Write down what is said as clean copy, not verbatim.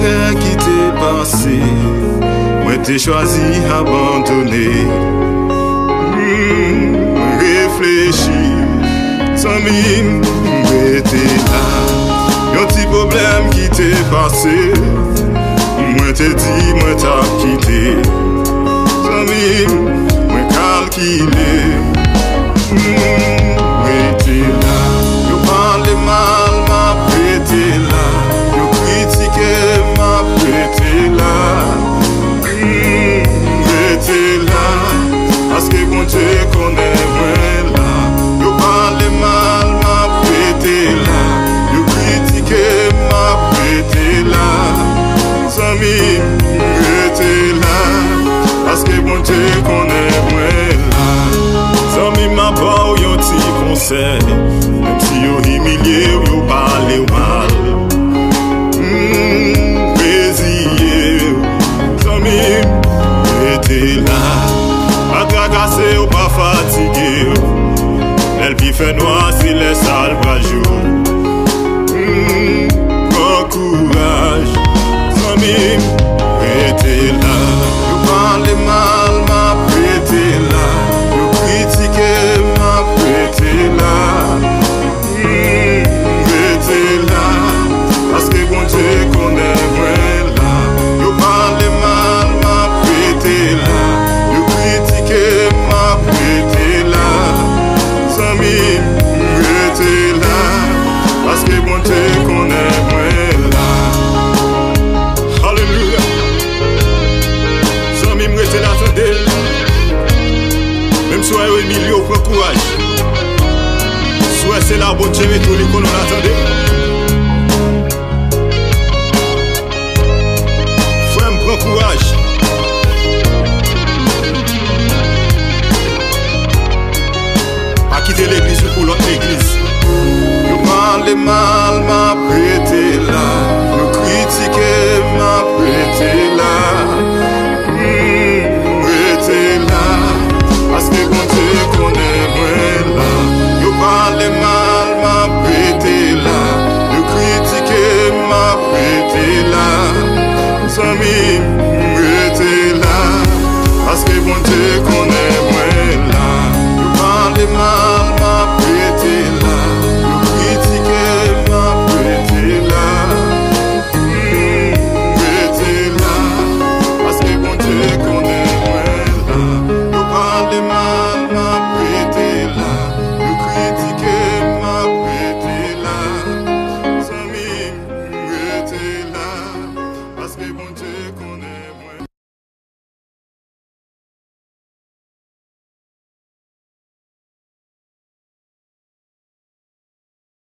erreur qui t'est passée, moi t'ai choisi abandonner. Réfléchis, sans mime, t'es là. Y'a petit problème qui t'est passé, moi t'ai dit, moi t'as quitté. Sans mime, moi calculé. T'es là. Yo parle mal, m'a prêté là. Yo critiqué, m'a prêté là. T'es là. Parce que bon Dieu connaît moi là. Yo parle mal, m'a prêté là. Yo critiqué, m'a prêté là. Zami, t'es là. Parce que bon Dieu connaît moi là. Zami m'a pas ou yon ti conseil. Même si yo humilié ou yo parle ou mal. Bézier, zami, t'es là. Pas tracasser ou pas fatigué. Elle vit fait noir si les salles va jour. Bon courage, zami, t'es là. Yo parle mal, m'a prêté là. Yo critiqué, m'a prêté là. T'es là. Parce que bon Dieu connaît moi là. Yo parle mal, m'a prêté là. Yo critiqué, m'a prêté là. Zami, t'es là. Parce que bon Dieu connaît moi là. Alléluia. Zami, m'rete là, attendez. Même si vous avez Emilio, prends courage. Soit c'est là, bon Dieu, mais tout le monde attendez.